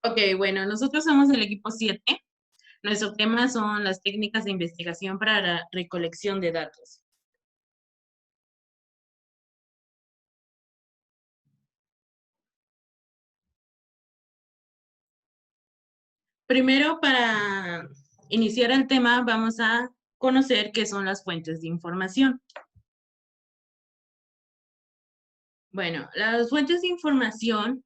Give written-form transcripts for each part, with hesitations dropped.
Ok, bueno, nosotros somos el equipo 7. Nuestro tema son las técnicas de investigación para la recolección de datos. Primero, para iniciar el tema, vamos a conocer qué son las fuentes de información. Bueno, las fuentes de información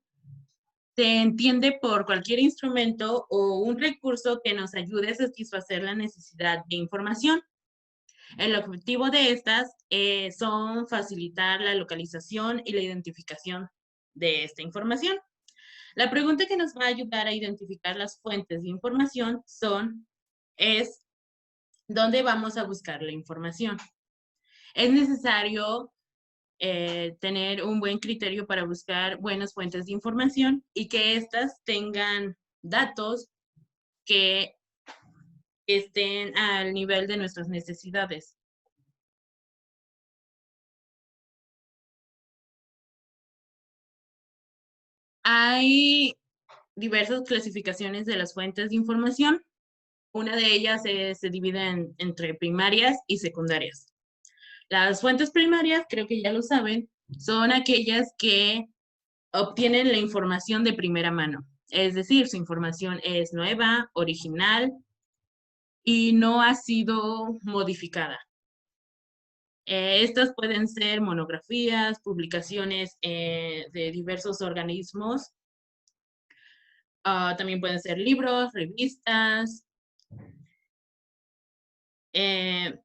se entiende por cualquier instrumento o un recurso que nos ayude a satisfacer la necesidad de información. El objetivo de estas son facilitar la localización y la identificación de esta información. La pregunta que nos va a ayudar a identificar las fuentes de información es, ¿dónde vamos a buscar la información? Es necesario tener un buen criterio para buscar buenas fuentes de información y que éstas tengan datos que estén al nivel de nuestras necesidades. Hay diversas clasificaciones de las fuentes de información. Una de ellas se divide entre primarias y secundarias. Las fuentes primarias, creo que ya lo saben, son aquellas que obtienen la información de primera mano. Es decir, su información es nueva, original y no ha sido modificada. Estas pueden ser monografías, publicaciones de diversos organismos. También pueden ser libros, revistas. Eh,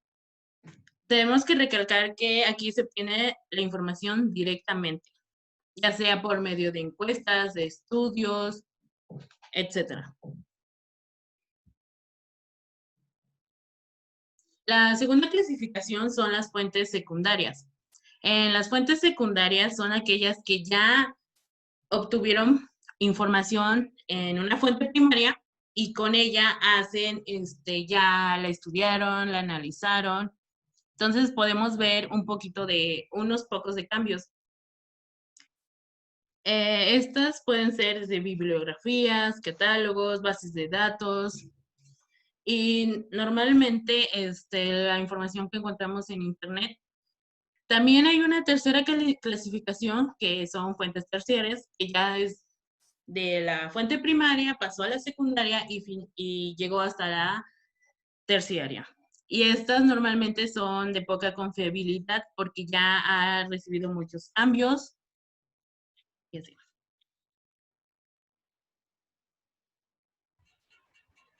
Tenemos que recalcar que aquí se obtiene la información directamente, ya sea por medio de encuestas, de estudios, etcétera. La segunda clasificación son las fuentes secundarias. Las fuentes secundarias son aquellas que ya obtuvieron información en una fuente primaria y con ella ya la estudiaron, la analizaron. Entonces podemos ver un poquito de unos pocos de cambios. Estas pueden ser desde bibliografías, catálogos, bases de datos y normalmente la información que encontramos en Internet. También hay una tercera clasificación que son fuentes terciarias, que ya es de la fuente primaria, pasó a la secundaria y llegó hasta la terciaria. Y estas normalmente son de poca confiabilidad porque ya ha recibido muchos cambios y así.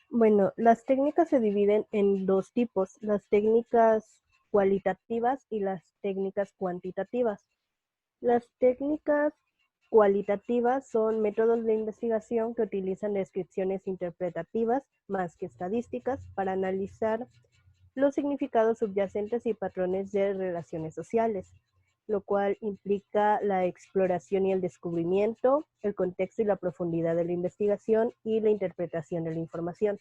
Bueno, las técnicas se dividen en dos tipos, las técnicas cualitativas y las técnicas cuantitativas. Las técnicas cualitativas son métodos de investigación que utilizan descripciones interpretativas más que estadísticas para analizar los significados subyacentes y patrones de relaciones sociales, lo cual implica la exploración y el descubrimiento, el contexto y la profundidad de la investigación y la interpretación de la información.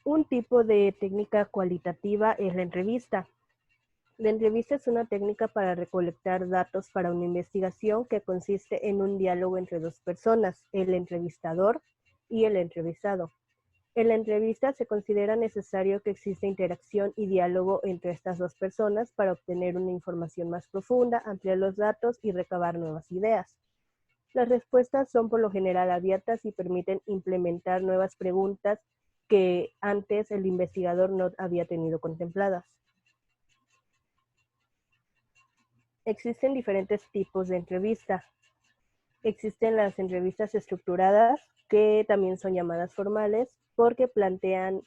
Un tipo de técnica cualitativa es la entrevista. La entrevista es una técnica para recolectar datos para una investigación que consiste en un diálogo entre dos personas, el entrevistador y el entrevistado. En la entrevista se considera necesario que exista interacción y diálogo entre estas dos personas para obtener una información más profunda, ampliar los datos y recabar nuevas ideas. Las respuestas son por lo general abiertas y permiten implementar nuevas preguntas que antes el investigador no había tenido contempladas. Existen diferentes tipos de entrevista. Existen las entrevistas estructuradas, que también son llamadas formales, porque plantean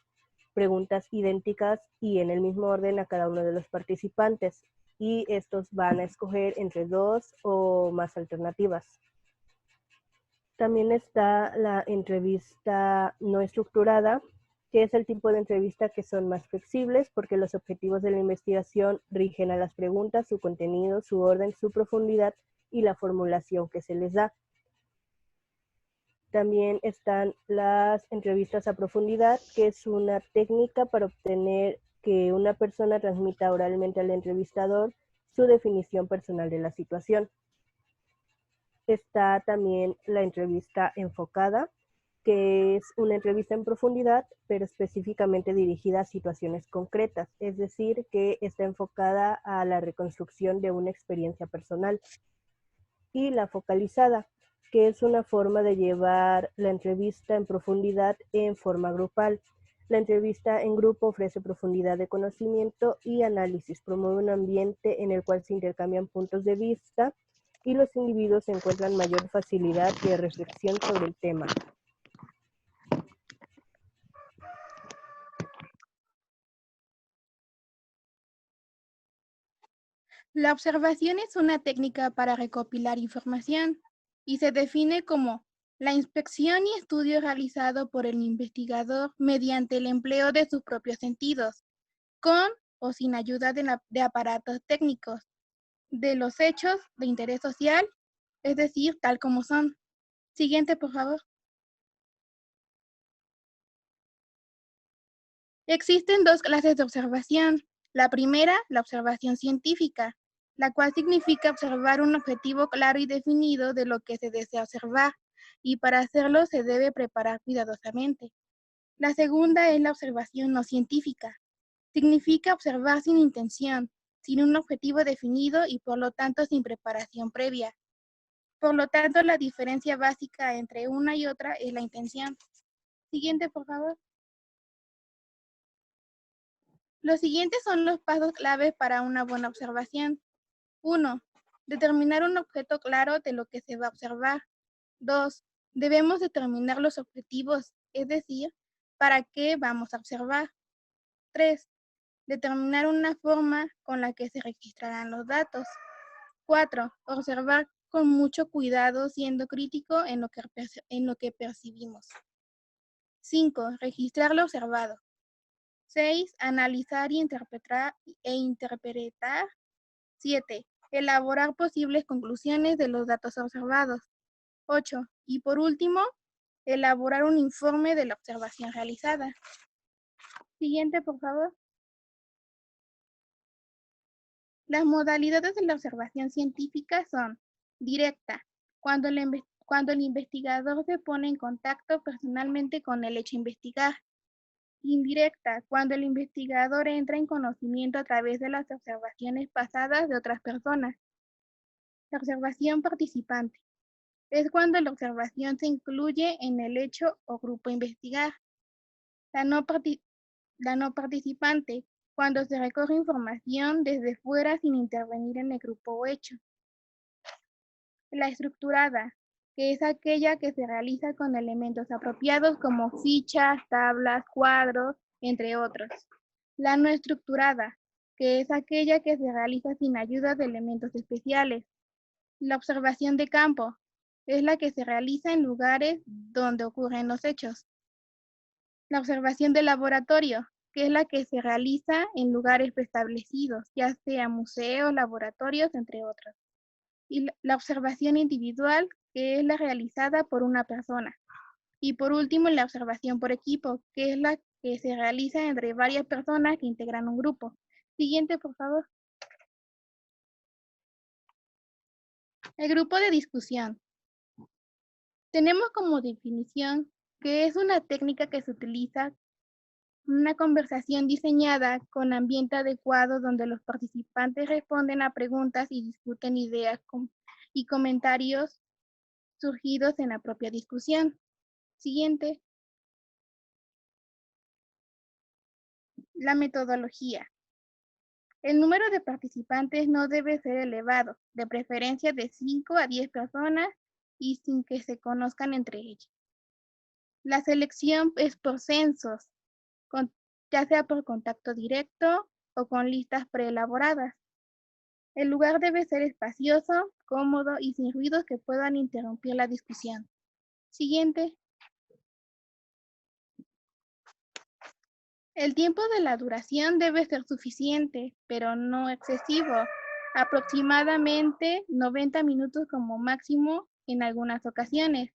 preguntas idénticas y en el mismo orden a cada uno de los participantes, y estos van a escoger entre dos o más alternativas. También está la entrevista no estructurada, que es el tipo de entrevista que son más flexibles porque los objetivos de la investigación rigen a las preguntas, su contenido, su orden, su profundidad y la formulación que se les da. También están las entrevistas a profundidad, que es una técnica para obtener que una persona transmita oralmente al entrevistador su definición personal de la situación. Está también la entrevista enfocada, que es una entrevista en profundidad, pero específicamente dirigida a situaciones concretas, es decir, que está enfocada a la reconstrucción de una experiencia personal. Y la focalizada, que es una forma de llevar la entrevista en profundidad en forma grupal. La entrevista en grupo ofrece profundidad de conocimiento y análisis, promueve un ambiente en el cual se intercambian puntos de vista y los individuos encuentran mayor facilidad de reflexión sobre el tema. La observación es una técnica para recopilar información y se define como la inspección y estudio realizado por el investigador mediante el empleo de sus propios sentidos, con o sin ayuda de aparatos técnicos, de los hechos de interés social, es decir, tal como son. Siguiente, por favor. Existen dos clases de observación. La primera, la observación científica, la cual significa observar un objetivo claro y definido de lo que se desea observar, y para hacerlo se debe preparar cuidadosamente. La segunda es la observación no científica. Significa observar sin intención, sin un objetivo definido y por lo tanto sin preparación previa. Por lo tanto, la diferencia básica entre una y otra es la intención. Siguiente, por favor. Los siguientes son los pasos clave para una buena observación. 1. Determinar un objeto claro de lo que se va a observar. 2. Debemos determinar los objetivos, es decir, para qué vamos a observar. 3. Determinar una forma con la que se registrarán los datos. 4. Observar con mucho cuidado, siendo crítico en lo que percibimos. 5. Registrar lo observado. 6. Analizar y interpretar. 7. Elaborar posibles conclusiones de los datos observados. 8. Y por último, elaborar un informe de la observación realizada. Siguiente, por favor. Las modalidades de la observación científica son directa, cuando el investigador se pone en contacto personalmente con el hecho a investigar. Indirecta, cuando el investigador entra en conocimiento a través de las observaciones pasadas de otras personas. La observación participante es cuando la observación se incluye en el hecho o grupo a investigar. La no participante, cuando se recoge información desde fuera sin intervenir en el grupo o hecho. La estructurada, que es aquella que se realiza con elementos apropiados como fichas, tablas, cuadros, entre otros. La no estructurada, que es aquella que se realiza sin ayuda de elementos especiales. La observación de campo es la que se realiza en lugares donde ocurren los hechos. La observación de laboratorio, que es la que se realiza en lugares preestablecidos, ya sea museos, laboratorios, entre otros. Y la observación individual, que es la realizada por una persona. Y por último, la observación por equipo, que es la que se realiza entre varias personas que integran un grupo. Siguiente, por favor. El grupo de discusión. Tenemos como definición que es una técnica que se utiliza una conversación diseñada con ambiente adecuado donde los participantes responden a preguntas y discuten ideas y comentarios surgidos en la propia discusión. Siguiente. La metodología. El número de participantes no debe ser elevado, de preferencia de 5 a 10 personas y sin que se conozcan entre ellas. La selección es por censos, ya sea por contacto directo o con listas preelaboradas. El lugar debe ser espacioso, cómodo y sin ruidos que puedan interrumpir la discusión. Siguiente. El tiempo de la duración debe ser suficiente, pero no excesivo, aproximadamente 90 minutos como máximo en algunas ocasiones.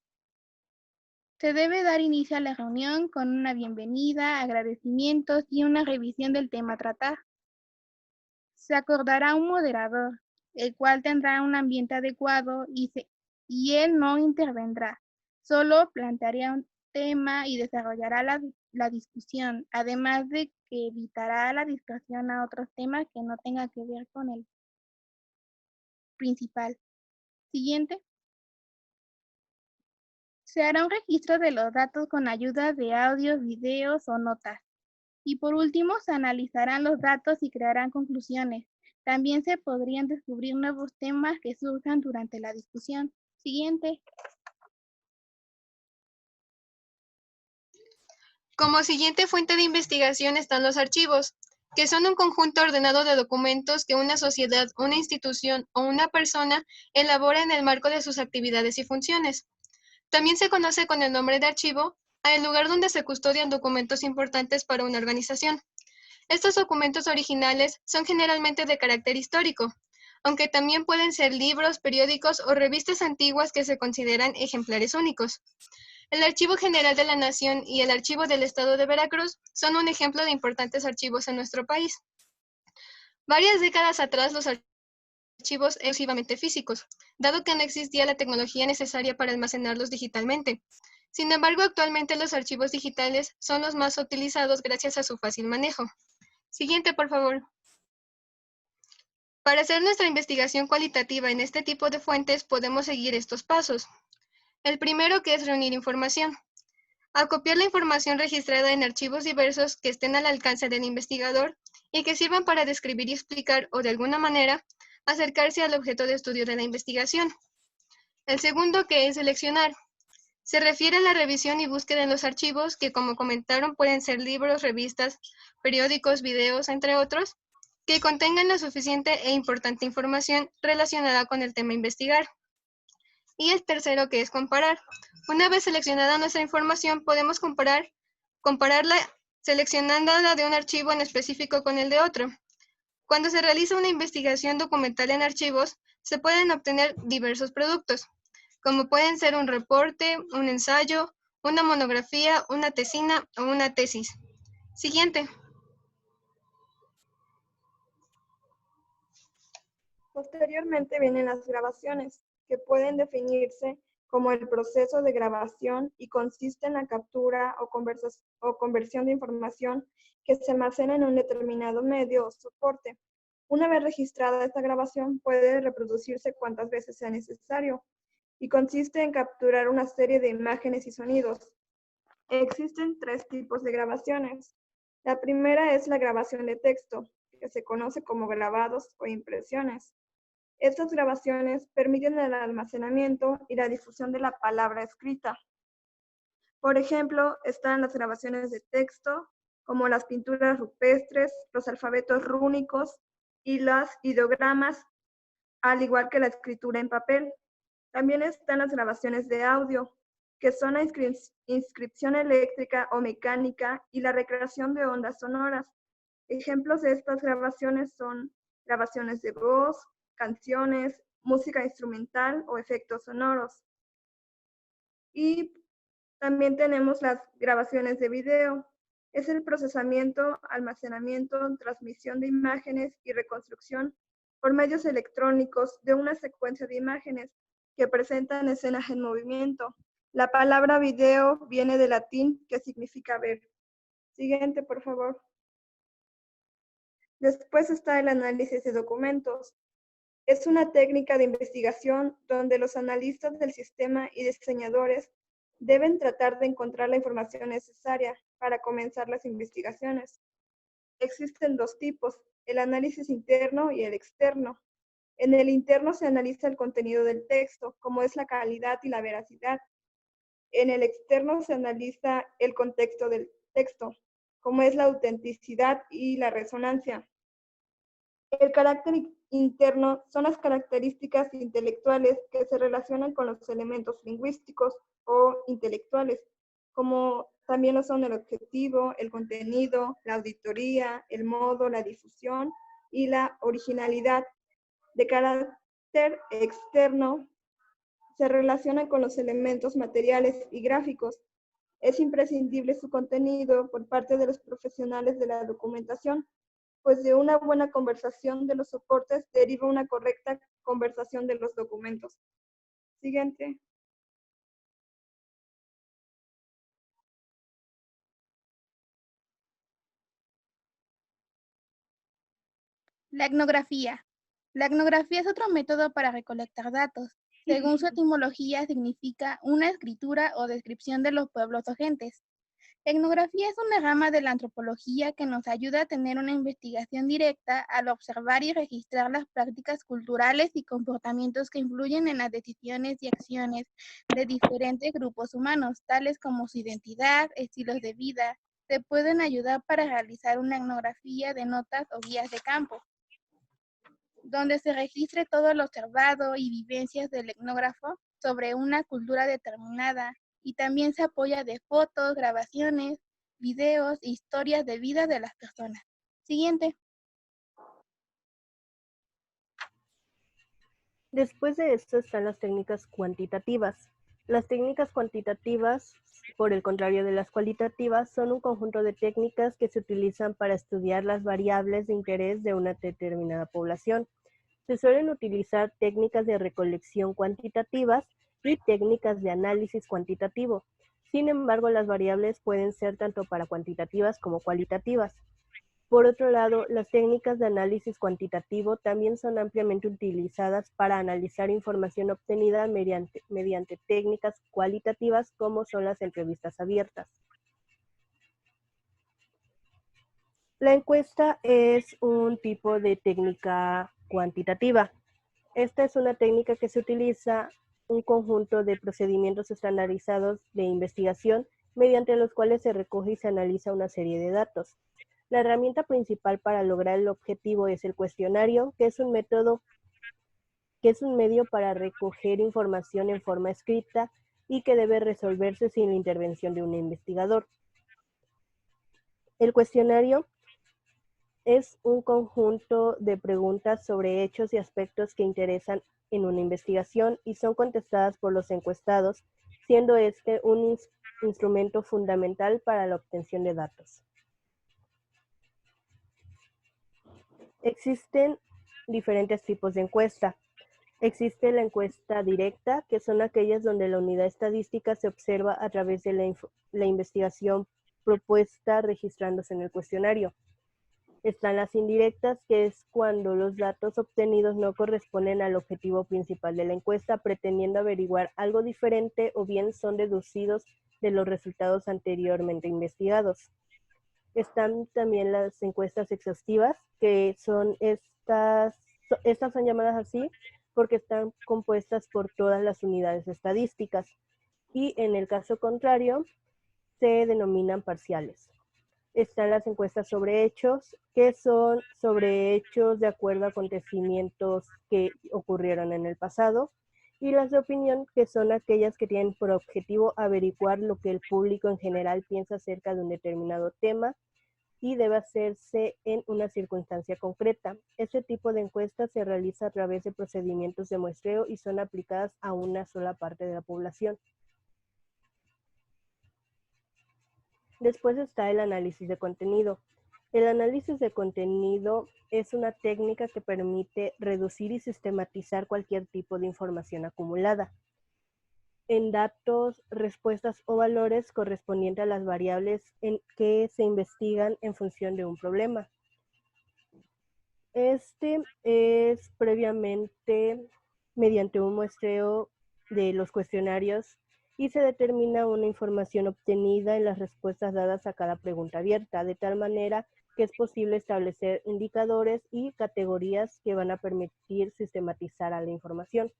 Se debe dar inicio a la reunión con una bienvenida, agradecimientos y una revisión del tema a tratar. Se acordará un moderador, el cual tendrá un ambiente adecuado y y él no intervendrá. Solo plantearía un tema y desarrollará la discusión, además de que evitará la discusión a otros temas que no tengan que ver con el principal. Siguiente. Se hará un registro de los datos con ayuda de audios, videos o notas. Y por último, se analizarán los datos y crearán conclusiones. También se podrían descubrir nuevos temas que surjan durante la discusión. Siguiente. Como siguiente fuente de investigación están los archivos, que son un conjunto ordenado de documentos que una sociedad, una institución o una persona elabora en el marco de sus actividades y funciones. También se conoce con el nombre de archivo al lugar donde se custodian documentos importantes para una organización. Estos documentos originales son generalmente de carácter histórico, aunque también pueden ser libros, periódicos o revistas antiguas que se consideran ejemplares únicos. El Archivo General de la Nación y el Archivo del Estado de Veracruz son un ejemplo de importantes archivos en nuestro país. Varias décadas atrás los archivos eran exclusivamente físicos, dado que no existía la tecnología necesaria para almacenarlos digitalmente. Sin embargo, actualmente los archivos digitales son los más utilizados gracias a su fácil manejo. Siguiente, por favor. Para hacer nuestra investigación cualitativa en este tipo de fuentes podemos seguir estos pasos. El primero, que es reunir información. Acopiar la información registrada en archivos diversos que estén al alcance del investigador y que sirvan para describir y explicar o de alguna manera acercarse al objeto de estudio de la investigación. El segundo, que es seleccionar. Se refiere a la revisión y búsqueda en los archivos que, como comentaron, pueden ser libros, revistas, periódicos, videos, entre otros, que contengan la suficiente e importante información relacionada con el tema a investigar. Y el tercero, que es comparar. Una vez seleccionada nuestra información, podemos compararla seleccionándola de un archivo en específico con el de otro. Cuando se realiza una investigación documental en archivos, se pueden obtener diversos productos, como pueden ser un reporte, un ensayo, una monografía, una tesina o una tesis. Siguiente. Posteriormente vienen las grabaciones, que pueden definirse como el proceso de grabación y consiste en la captura o conversión de información que se almacena en un determinado medio o soporte. Una vez registrada esta grabación, puede reproducirse cuantas veces sea necesario y consiste en capturar una serie de imágenes y sonidos. Existen 3 tipos de grabaciones. La primera es la grabación de texto, que se conoce como grabados o impresiones. Estas grabaciones permiten el almacenamiento y la difusión de la palabra escrita. Por ejemplo, están las grabaciones de texto, como las pinturas rupestres, los alfabetos rúnicos y los ideogramas, al igual que la escritura en papel. También están las grabaciones de audio, que son la inscripción eléctrica o mecánica y la recreación de ondas sonoras. Ejemplos de estas grabaciones son grabaciones de voz, canciones, música instrumental o efectos sonoros. Y también tenemos las grabaciones de video. Es el procesamiento, almacenamiento, transmisión de imágenes y reconstrucción por medios electrónicos de una secuencia de imágenes que presentan escenas en movimiento. La palabra video viene del latín que significa ver. Siguiente, por favor. Después está el análisis de documentos. Es una técnica de investigación donde los analistas del sistema y diseñadores deben tratar de encontrar la información necesaria para comenzar las investigaciones. Existen 2 tipos, el análisis interno y el externo. En el interno se analiza el contenido del texto, como es la calidad y la veracidad. En el externo se analiza el contexto del texto, como es la autenticidad y la resonancia. El carácter interno son las características intelectuales que se relacionan con los elementos lingüísticos o intelectuales, como también lo son el objetivo, el contenido, la auditoría, el modo, la difusión y la originalidad. De carácter externo se relaciona con los elementos materiales y gráficos. Es imprescindible su contenido por parte de los profesionales de la documentación, pues de una buena conversación de los soportes deriva una correcta conversación de los documentos. Siguiente. La etnografía. La etnografía es otro método para recolectar datos. Según su etimología, significa una escritura o descripción de los pueblos o gentes. Etnografía es una rama de la antropología que nos ayuda a tener una investigación directa al observar y registrar las prácticas culturales y comportamientos que influyen en las decisiones y acciones de diferentes grupos humanos, tales como su identidad, estilos de vida. Se pueden ayudar para realizar una etnografía de notas o guías de campo, donde se registre todo lo observado y vivencias del etnógrafo sobre una cultura determinada, y también se apoya de fotos, grabaciones, videos e historias de vida de las personas. Siguiente. Después de esto están las técnicas cuantitativas. Las técnicas cuantitativas, por el contrario de las cualitativas, son un conjunto de técnicas que se utilizan para estudiar las variables de interés de una determinada población. Se suelen utilizar técnicas de recolección cuantitativas y técnicas de análisis cuantitativo. Sin embargo, las variables pueden ser tanto para cuantitativas como cualitativas. Por otro lado, las técnicas de análisis cuantitativo también son ampliamente utilizadas para analizar información obtenida mediante técnicas cualitativas, como son las entrevistas abiertas. La encuesta es un tipo de técnica cuantitativa. Esta es una técnica que se utiliza un conjunto de procedimientos estandarizados de investigación mediante los cuales se recoge y se analiza una serie de datos. La herramienta principal para lograr el objetivo es el cuestionario, que es un medio para recoger información en forma escrita y que debe resolverse sin la intervención de un investigador. El cuestionario es un conjunto de preguntas sobre hechos y aspectos que interesan en una investigación y son contestadas por los encuestados, siendo este un instrumento fundamental para la obtención de datos. Existen diferentes tipos de encuesta. Existe la encuesta directa, que son aquellas donde la unidad estadística se observa a través de la investigación propuesta registrándose en el cuestionario. Están las indirectas, que es cuando los datos obtenidos no corresponden al objetivo principal de la encuesta, pretendiendo averiguar algo diferente o bien son deducidos de los resultados anteriormente investigados. Están también las encuestas exhaustivas, que son estas son llamadas así porque están compuestas por todas las unidades estadísticas y en el caso contrario se denominan parciales. Están las encuestas sobre hechos, que son sobre hechos de acuerdo a acontecimientos que ocurrieron en el pasado, y las de opinión, que son aquellas que tienen por objetivo averiguar lo que el público en general piensa acerca de un determinado tema y debe hacerse en una circunstancia concreta. Este tipo de encuestas se realiza a través de procedimientos de muestreo y son aplicadas a una sola parte de la población. Después está el análisis de contenido. El análisis de contenido es una técnica que permite reducir y sistematizar cualquier tipo de información acumulada en datos, respuestas o valores correspondientes a las variables en que se investigan en función de un problema. Este es previamente mediante un muestreo de los cuestionarios y se determina una información obtenida en las respuestas dadas a cada pregunta abierta, de tal manera que es posible establecer indicadores y categorías que van a permitir sistematizar a la información.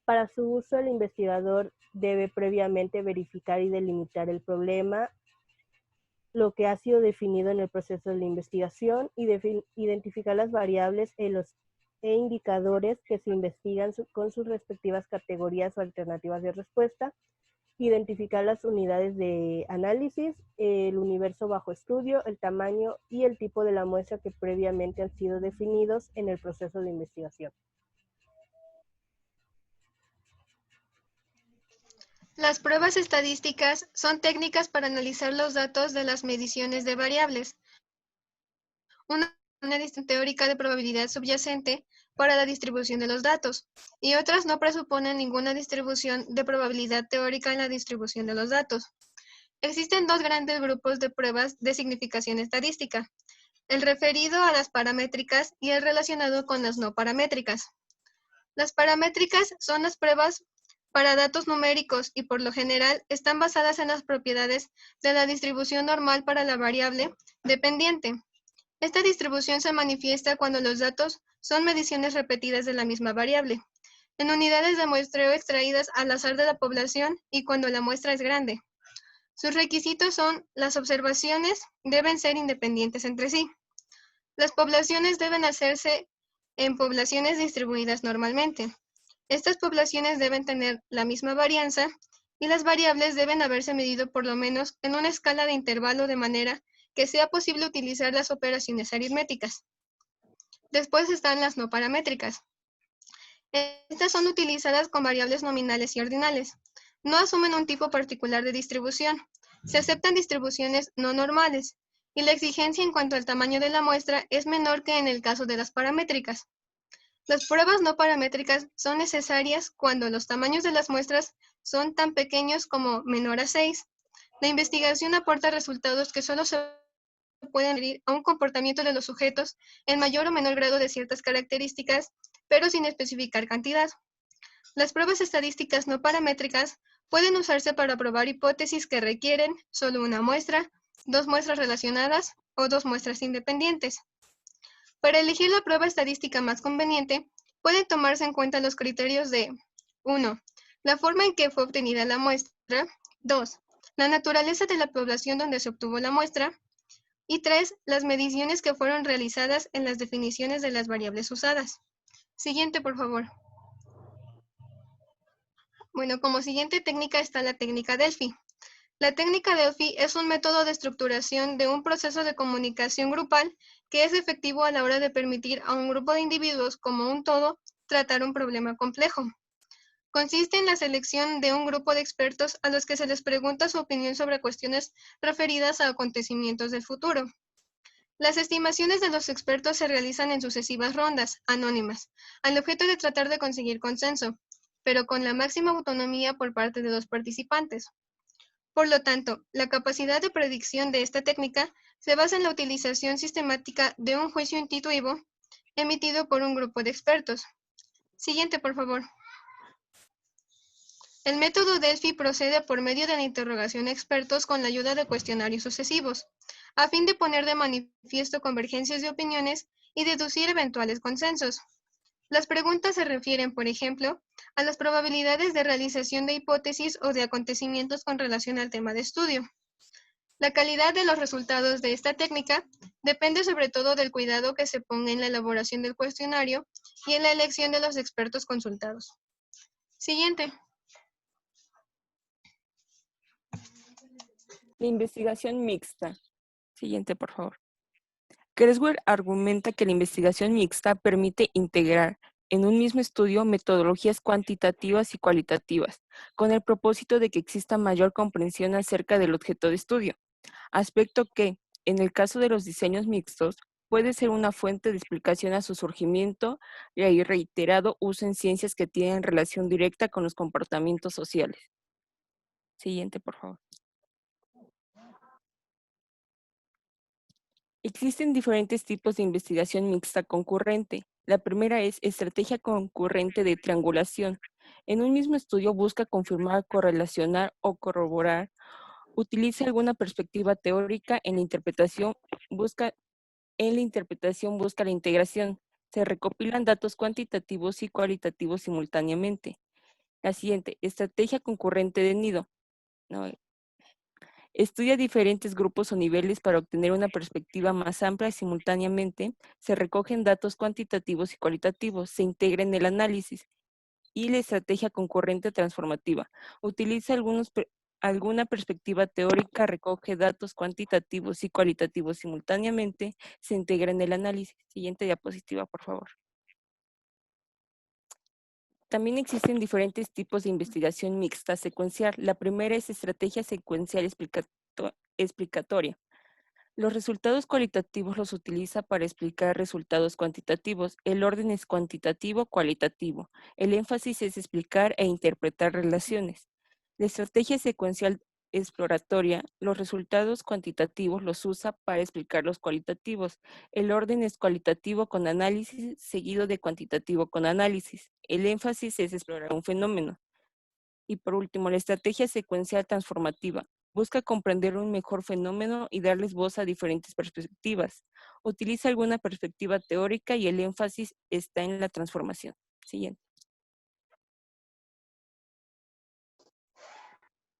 Para su uso, el investigador debe previamente verificar y delimitar el problema, lo que ha sido definido en el proceso de la investigación, y identificar las variables e indicadores que se investigan con sus respectivas categorías o alternativas de respuesta, identificar las unidades de análisis, el universo bajo estudio, el tamaño y el tipo de la muestra que previamente han sido definidos en el proceso de investigación. Las pruebas estadísticas son técnicas para analizar los datos de las mediciones de variables. Una distinción teórica de probabilidad subyacente para la distribución de los datos, y otras no presuponen ninguna distribución de probabilidad teórica en la distribución de los datos. Existen dos grandes grupos de pruebas de significación estadística, el referido a las paramétricas y el relacionado con las no paramétricas. Las paramétricas son las pruebas para datos numéricos y por lo general están basadas en las propiedades de la distribución normal para la variable dependiente. Esta distribución se manifiesta cuando los datos son mediciones repetidas de la misma variable, en unidades de muestreo extraídas al azar de la población y cuando la muestra es grande. Sus requisitos son: las observaciones deben ser independientes entre sí. Las poblaciones deben hacerse en poblaciones distribuidas normalmente. Estas poblaciones deben tener la misma varianza y las variables deben haberse medido por lo menos en una escala de intervalo de manera que sea posible utilizar las operaciones aritméticas. Después están las no paramétricas. Estas son utilizadas con variables nominales y ordinales. No asumen un tipo particular de distribución. Se aceptan distribuciones no normales, y la exigencia en cuanto al tamaño de la muestra es menor que en el caso de las paramétricas. Las pruebas no paramétricas son necesarias cuando los tamaños de las muestras son tan pequeños como menor a 6. La investigación aporta resultados que solo se pueden medir a un comportamiento de los sujetos en mayor o menor grado de ciertas características, pero sin especificar cantidad. Las pruebas estadísticas no paramétricas pueden usarse para probar hipótesis que requieren solo una muestra, dos muestras relacionadas o dos muestras independientes. Para elegir la prueba estadística más conveniente, pueden tomarse en cuenta los criterios de 1. La forma en que fue obtenida la muestra. 2. La naturaleza de la población donde se obtuvo la muestra. Y 3. Las mediciones que fueron realizadas en las definiciones de las variables usadas. Siguiente, por favor. Bueno, como siguiente técnica está la técnica Delphi. La técnica Delphi es un método de estructuración de un proceso de comunicación grupal que es efectivo a la hora de permitir a un grupo de individuos como un todo tratar un problema complejo. Consiste en la selección de un grupo de expertos a los que se les pregunta su opinión sobre cuestiones referidas a acontecimientos del futuro. Las estimaciones de los expertos se realizan en sucesivas rondas, anónimas, al objeto de tratar de conseguir consenso, pero con la máxima autonomía por parte de los participantes. Por lo tanto, la capacidad de predicción de esta técnica se basa en la utilización sistemática de un juicio intuitivo emitido por un grupo de expertos. Siguiente, por favor. El método Delphi procede por medio de la interrogación a expertos con la ayuda de cuestionarios sucesivos, a fin de poner de manifiesto convergencias de opiniones y deducir eventuales consensos. Las preguntas se refieren, por ejemplo, a las probabilidades de realización de hipótesis o de acontecimientos con relación al tema de estudio. La calidad de los resultados de esta técnica depende sobre todo del cuidado que se ponga en la elaboración del cuestionario y en la elección de los expertos consultados. Siguiente. La investigación mixta. Siguiente, por favor. Creswell argumenta que la investigación mixta permite integrar en un mismo estudio metodologías cuantitativas y cualitativas, con el propósito de que exista mayor comprensión acerca del objeto de estudio, aspecto que, en el caso de los diseños mixtos, puede ser una fuente de explicación a su surgimiento y el reiterado uso en ciencias que tienen relación directa con los comportamientos sociales. Siguiente, por favor. Existen diferentes tipos de investigación mixta concurrente. La primera es estrategia concurrente de triangulación. En un mismo estudio busca confirmar, correlacionar o corroborar. Utiliza alguna perspectiva teórica en la interpretación, busca la integración. Se recopilan datos cuantitativos y cualitativos simultáneamente. La siguiente, estrategia concurrente de nido. No, estudia diferentes grupos o niveles para obtener una perspectiva más amplia y simultáneamente se recogen datos cuantitativos y cualitativos, se integra en el análisis. Y la estrategia concurrente transformativa. Utiliza alguna perspectiva teórica, recoge datos cuantitativos y cualitativos simultáneamente, se integra en el análisis. Siguiente diapositiva, por favor. También existen diferentes tipos de investigación mixta secuencial. La primera es estrategia secuencial explicatoria. Los resultados cualitativos los utiliza para explicar resultados cuantitativos. El orden es cuantitativo-cualitativo. El énfasis es explicar e interpretar relaciones. La estrategia secuencial exploratoria, los resultados cuantitativos los usa para explicar los cualitativos. El orden es cualitativo con análisis seguido de cuantitativo con análisis. El énfasis es explorar un fenómeno. Y por último, la estrategia secuencial transformativa busca comprender un mejor fenómeno y darles voz a diferentes perspectivas. Utiliza alguna perspectiva teórica y el énfasis está en la transformación. Siguiente.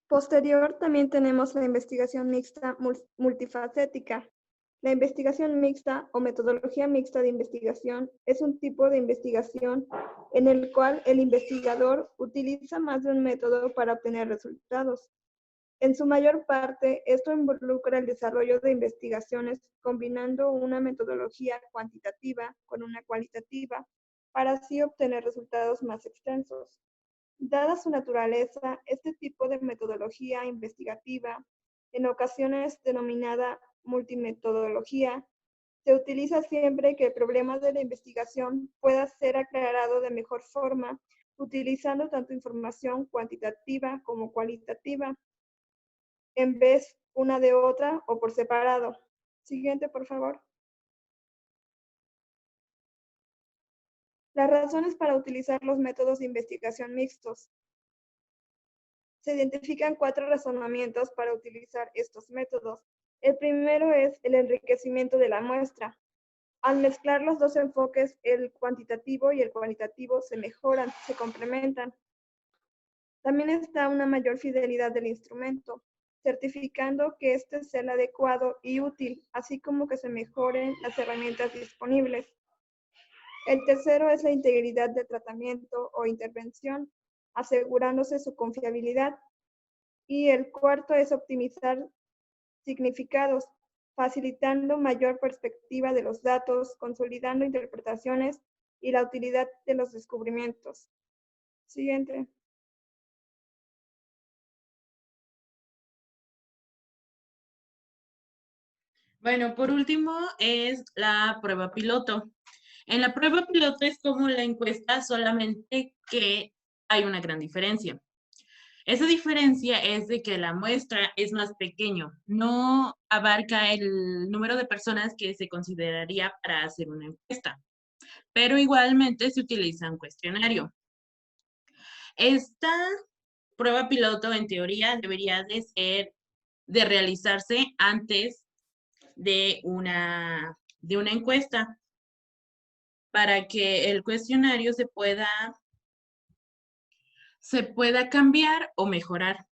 Posterior también tenemos la investigación mixta multifacética. La investigación mixta o metodología mixta de investigación es un tipo de investigación en el cual el investigador utiliza más de un método para obtener resultados. En su mayor parte, esto involucra el desarrollo de investigaciones combinando una metodología cuantitativa con una cualitativa para así obtener resultados más extensos. Dada su naturaleza, este tipo de metodología investigativa, en ocasiones denominada multimetodología, se utiliza siempre que el problema de la investigación pueda ser aclarado de mejor forma, utilizando tanto información cuantitativa como cualitativa, en vez una de otra o por separado. Siguiente, por favor. Las razones para utilizar los métodos de investigación mixtos. Se identifican 4 razonamientos para utilizar estos métodos. El primero es el enriquecimiento de la muestra. Al mezclar los dos enfoques, el cuantitativo y el cualitativo se mejoran, se complementan. También está una mayor fidelidad del instrumento, certificando que este sea el adecuado y útil, así como que se mejoren las herramientas disponibles. El tercero es la integridad del tratamiento o intervención, asegurándose su confiabilidad. Y el cuarto es optimizar significados, facilitando mayor perspectiva de los datos, consolidando interpretaciones y la utilidad de los descubrimientos. Siguiente. Bueno, por último es la prueba piloto. En la prueba piloto es como la encuesta, solamente que hay una gran diferencia. Esa diferencia es de que la muestra es más pequeño, no abarca el número de personas que se consideraría para hacer una encuesta, pero igualmente se utiliza un cuestionario. Esta prueba piloto, en teoría, debería de realizarse antes de una encuesta para que el cuestionario se pueda cambiar o mejorar,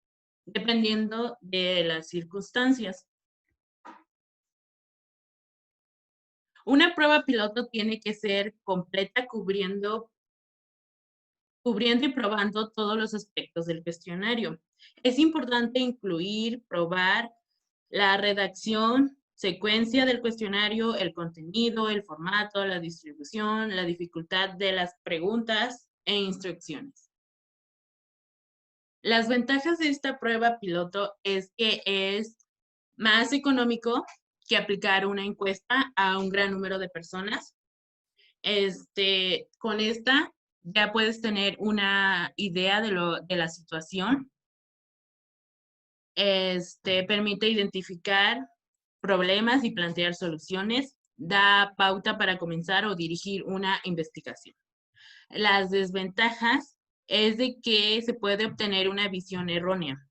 dependiendo de las circunstancias. Una prueba piloto tiene que ser completa, cubriendo y probando todos los aspectos del cuestionario. Es importante incluir, probar la redacción, secuencia del cuestionario, el contenido, el formato, la distribución, la dificultad de las preguntas e instrucciones. Las ventajas de esta prueba piloto es que es más económico que aplicar una encuesta a un gran número de personas. Con esta ya puedes tener una idea de la situación. Permite identificar problemas y plantear soluciones. Da pauta para comenzar o dirigir una investigación. Las desventajas es de que se puede obtener una visión errónea.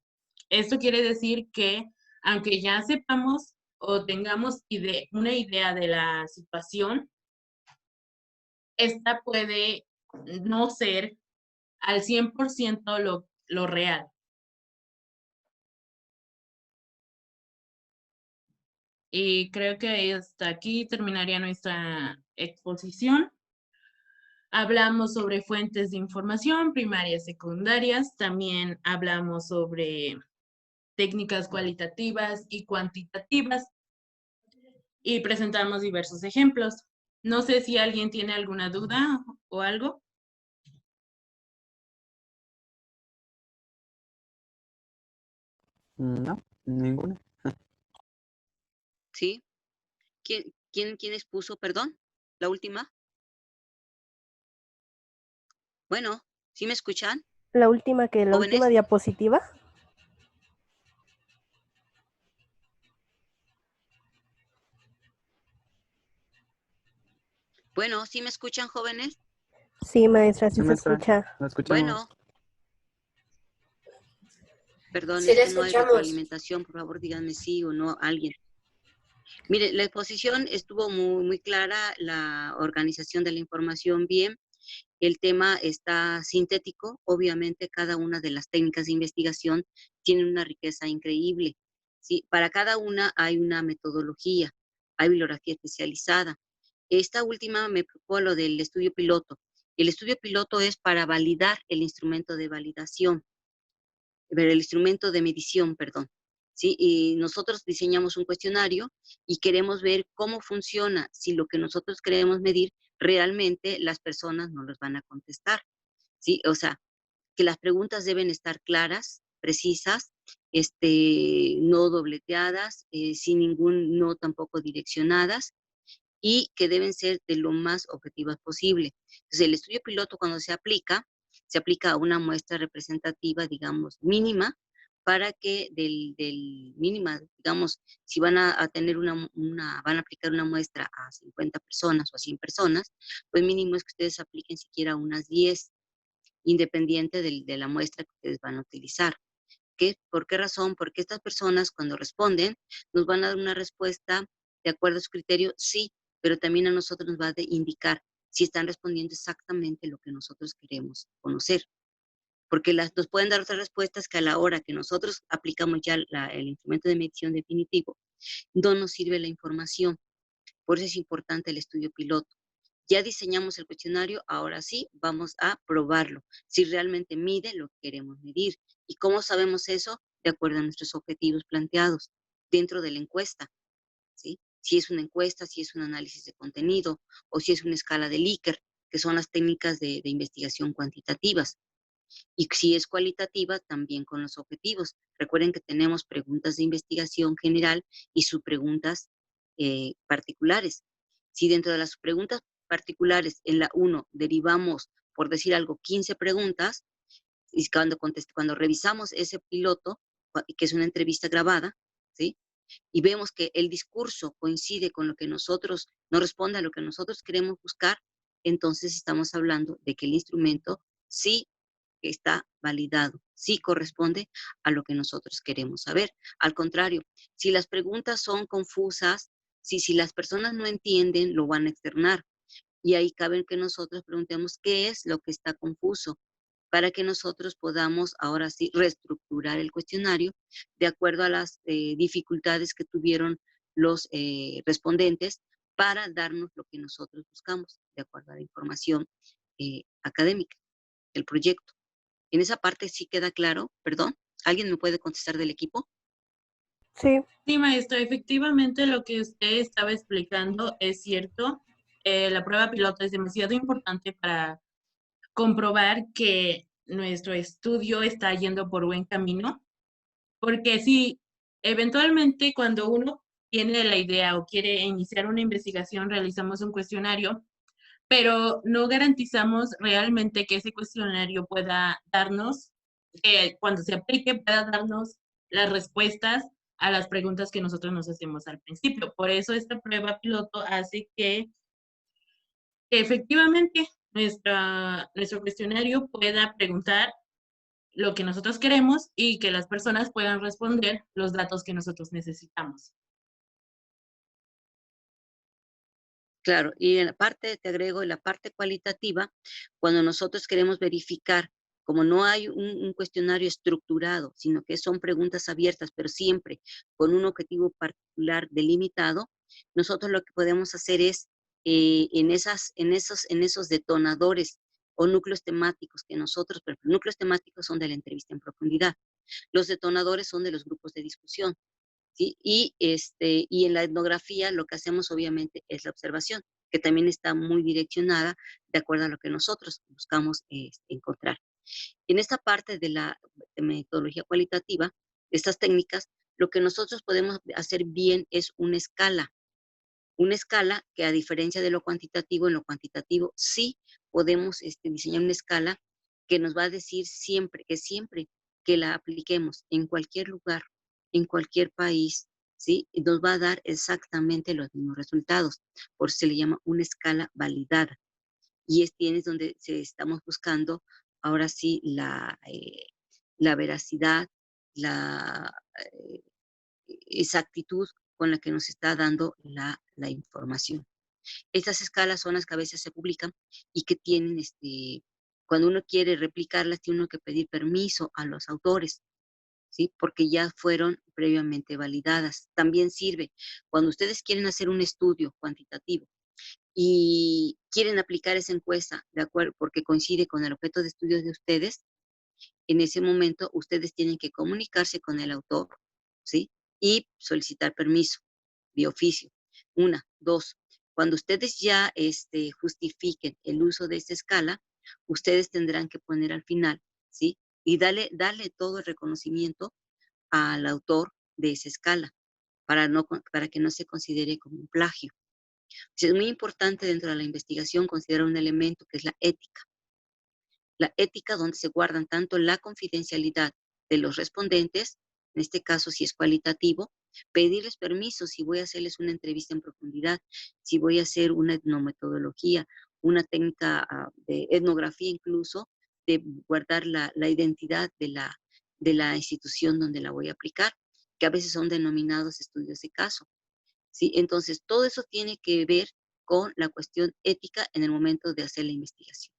Esto quiere decir que aunque ya sepamos o tengamos una idea de la situación, esta puede no ser al 100% lo real. Y creo que hasta aquí terminaría nuestra exposición. Hablamos sobre fuentes de información primarias, secundarias. También hablamos sobre técnicas cualitativas y cuantitativas. Y presentamos diversos ejemplos. No sé si alguien tiene alguna duda o algo. No, ninguna. ¿Sí? ¿Quién expuso, perdón? ¿La última? Bueno, ¿sí me escuchan, La última jóvenes? diapositiva. Bueno, ¿sí me escuchan, jóvenes? Sí, maestra, sí Sí, se maestra, escucha. la escuchamos. Bueno, perdón, Sí, es la que no hay escuchamos. retroalimentación. Por favor, díganme sí o no alguien. Mire, la exposición estuvo muy clara, la organización de la información bien, el tema está sintético, obviamente cada una de las técnicas de investigación tiene una riqueza increíble, ¿sí? Para cada una hay una metodología, hay bibliografía especializada. Esta última me preocupó lo del estudio piloto. El estudio piloto es para validar el instrumento de validación, el instrumento de medición, perdón. ¿Sí? Y nosotros diseñamos un cuestionario y queremos ver cómo funciona, si lo que nosotros queremos medir realmente las personas nos los van a contestar. ¿Sí? O sea, que las preguntas deben estar claras, precisas, no dobleteadas, sin ningún no tampoco direccionadas, y que deben ser de lo más objetivas posible. Entonces, el estudio piloto cuando se aplica a una muestra representativa, digamos, mínima, para que mínima, digamos, si van a tener van a aplicar una muestra a 50 personas o a 100 personas, pues mínimo es que ustedes apliquen siquiera unas 10, independiente de la muestra que ustedes van a utilizar. ¿Por qué razón? Porque estas personas cuando responden nos van a dar una respuesta de acuerdo a su criterio, sí, pero también a nosotros nos va a indicar si están respondiendo exactamente lo que nosotros queremos conocer. Porque nos pueden dar otras respuestas que a la hora que nosotros aplicamos ya el instrumento de medición definitivo, no nos sirve la información. Por eso es importante el estudio piloto. Ya diseñamos el cuestionario, ahora sí vamos a probarlo, si realmente mide lo que queremos medir. ¿Y cómo sabemos eso? De acuerdo a nuestros objetivos planteados dentro de la encuesta, ¿sí? Si es una encuesta, si es un análisis de contenido o si es una escala de Likert, que son las técnicas de investigación cuantitativas. Y si es cualitativa, también con los objetivos. Recuerden que tenemos preguntas de investigación general y subpreguntas particulares. Si dentro de las preguntas particulares en la 1 derivamos, por decir algo, 15 preguntas, y cuando revisamos ese piloto, que es una entrevista grabada, ¿sí? Y vemos que el discurso coincide con lo que nosotros, no responde a lo que nosotros queremos buscar, entonces estamos hablando de que el instrumento sí está validado, sí corresponde a lo que nosotros queremos saber. Al contrario, si las preguntas son confusas, si las personas no entienden, lo van a externar. Y ahí cabe que nosotros preguntemos qué es lo que está confuso, para que nosotros podamos ahora sí reestructurar el cuestionario de acuerdo a las dificultades que tuvieron los respondentes para darnos lo que nosotros buscamos, de acuerdo a la información académica del proyecto. En esa parte sí queda claro, perdón, ¿alguien me puede contestar del equipo? Sí. Sí, maestra, efectivamente lo que usted estaba explicando es cierto. La prueba piloto es demasiado importante para comprobar que nuestro estudio está yendo por buen camino, porque si eventualmente cuando uno tiene la idea o quiere iniciar una investigación, realizamos un cuestionario, pero no garantizamos realmente que ese cuestionario pueda darnos, que cuando se aplique pueda darnos las respuestas a las preguntas que nosotros nos hacemos al principio. Por eso esta prueba piloto hace que efectivamente nuestro cuestionario pueda preguntar lo que nosotros queremos y que las personas puedan responder los datos que nosotros necesitamos. Claro, y en la parte, te agrego, en la parte cualitativa, cuando nosotros queremos verificar, como no hay un cuestionario estructurado, sino que son preguntas abiertas, pero siempre con un objetivo particular delimitado, nosotros lo que podemos hacer es, en esos detonadores o núcleos temáticos que nosotros, pero los núcleos temáticos son de la entrevista en profundidad, los detonadores son de los grupos de discusión. ¿Sí? Y en la etnografía lo que hacemos obviamente es la observación, que también está muy direccionada de acuerdo a lo que nosotros buscamos encontrar. En esta parte de la metodología cualitativa, estas técnicas, Lo que nosotros podemos hacer bien es una escala. Una escala que, a diferencia de lo cuantitativo, en lo cuantitativo sí podemos diseñar una escala que nos va a decir siempre que la apliquemos en cualquier lugar, en cualquier país, ¿sí? Nos va a dar exactamente los mismos resultados. Por eso se le llama una escala validada. Y es donde estamos buscando ahora sí la veracidad, la exactitud con la que nos está dando la información. Estas escalas son las que a veces se publican y que tienen, cuando uno quiere replicarlas, tiene uno que pedir permiso a los autores, ¿sí? Porque ya fueron previamente validadas. También sirve cuando ustedes quieren hacer un estudio cuantitativo y quieren aplicar esa encuesta, de acuerdo, porque coincide con el objeto de estudio de ustedes. En ese momento ustedes tienen que comunicarse con el autor, ¿sí? Y solicitar permiso de oficio. Una, dos, cuando ustedes ya justifiquen el uso de esta escala, ustedes tendrán que poner al final, ¿sí? Y darle todo el reconocimiento al autor de esa escala, para que no se considere como un plagio. Es muy importante dentro de la investigación considerar un elemento que es la ética. La ética, donde se guardan tanto la confidencialidad de los respondentes, en este caso si es cualitativo, pedirles permiso si voy a hacerles una entrevista en profundidad, si voy a hacer una etnometodología, una técnica de etnografía incluso, de guardar la identidad de la institución donde la voy a aplicar, que a veces son denominados estudios de caso, ¿sí? Entonces, todo eso tiene que ver con la cuestión ética en el momento de hacer la investigación.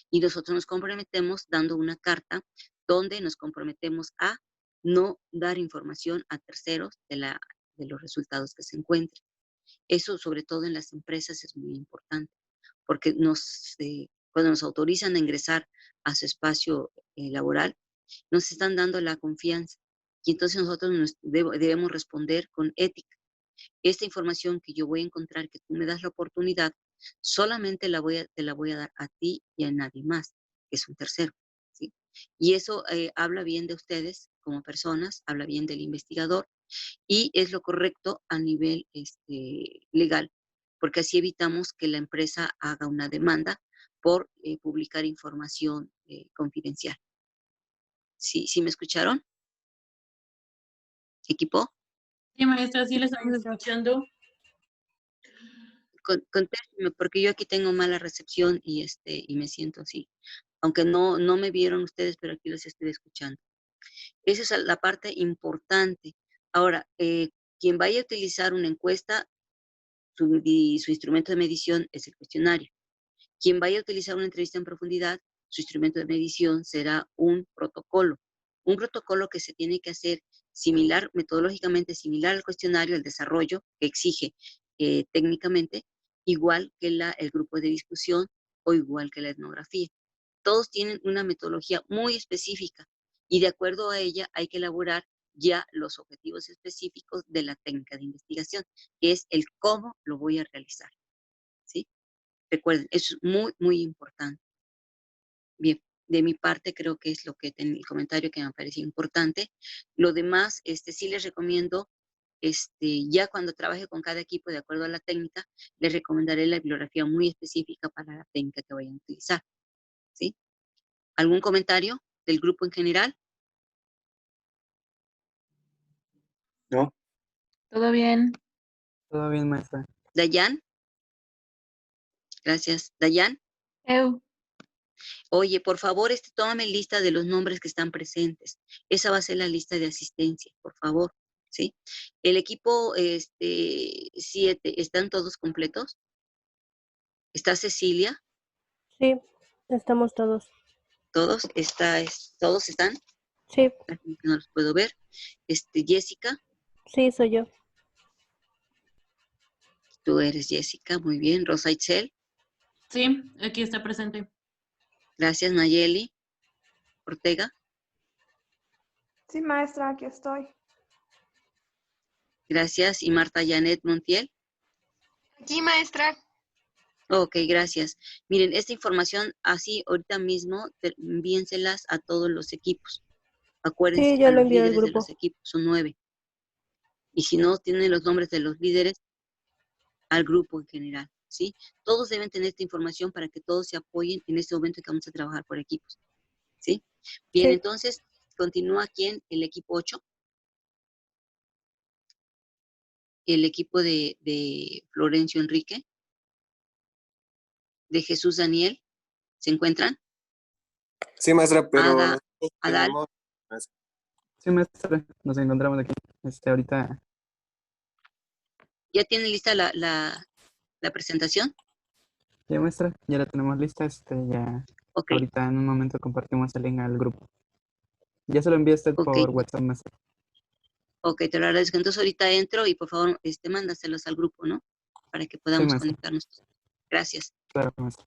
Y nosotros nos comprometemos dando una carta donde nos comprometemos a no dar información a terceros de los resultados que se encuentren. Eso, sobre todo en las empresas, es muy importante, porque cuando nos autorizan a ingresar a su espacio laboral, nos están dando la confianza. Y entonces nosotros debemos responder con ética. Esta información que yo voy a encontrar, que tú me das la oportunidad, solamente te la voy a dar a ti y a nadie más, que es un tercero, ¿sí? Y eso habla bien de ustedes como personas, habla bien del investigador, y es lo correcto a nivel legal, porque así evitamos que la empresa haga una demanda por publicar información confidencial. ¿Sí me escucharon? ¿Equipo? Sí, maestra, sí la estamos escuchando. Contésteme, porque yo aquí tengo mala recepción y me siento así. Aunque no me vieron ustedes, pero aquí los estoy escuchando. Esa es la parte importante. Ahora, quien vaya a utilizar una encuesta, su instrumento de medición es el cuestionario. Quien vaya a utilizar una entrevista en profundidad, su instrumento de medición será un protocolo. Un protocolo que se tiene que hacer similar, metodológicamente similar al cuestionario, el desarrollo que exige técnicamente, igual que el grupo de discusión o igual que la etnografía. Todos tienen una metodología muy específica y de acuerdo a ella hay que elaborar ya los objetivos específicos de la técnica de investigación, que es el cómo lo voy a realizar, ¿sí? Recuerden, eso es muy, muy importante. Bien, de mi parte creo que es el comentario que me parece importante. Lo demás, sí les recomiendo, ya cuando trabaje con cada equipo de acuerdo a la técnica, les recomendaré la bibliografía muy específica para la técnica que vayan a utilizar, ¿sí? ¿Algún comentario del grupo en general? No. ¿Todo bien? Todo bien, maestra. ¿Dayan? Gracias. ¿Dayan? Oye, por favor, tómame lista de los nombres que están presentes. Esa va a ser la lista de asistencia, por favor, ¿sí? El equipo 7, ¿están todos completos? ¿Está Cecilia? Sí, estamos todos. ¿Todos? ¿Todos están? Sí. No los puedo ver. Jessica. Sí, soy yo. Tú eres Jessica, muy bien. Rosa Itzel. Sí, aquí está presente. Gracias, Nayeli. Ortega. Sí, maestra, aquí estoy. Gracias. ¿Y Marta Janet Montiel? Aquí, maestra. Ok, gracias. Miren, esta información así ahorita mismo envíenselas a todos los equipos. Acuérdense, Sí, yo a lo los envío al líderes de grupo. los equipos, son 9. Y si no tienen los nombres de los líderes, al grupo en general, ¿sí? Todos deben tener esta información para que todos se apoyen en este momento que vamos a trabajar por equipos, ¿sí? Bien, Sí. entonces, continúa aquí en el equipo 8. El equipo de Florencio Enrique, de Jesús Daniel, ¿se encuentran? Sí, maestra, pero Ada- nosotros Adal. tenemos... maestra. Sí, maestra, nos encontramos aquí. Ahorita, ¿Ya tienen lista la presentación? ya maestra, ya la tenemos lista. Ya Ok, ahorita en un momento compartimos el link al grupo. Ya se lo envié a usted ok, por WhatsApp, maestra. ok, te lo agradezco. Entonces ahorita entro y por favor, mándaselos al grupo, ¿no? Para que Sí, podamos maestra, conectarnos. Gracias. claro, maestra.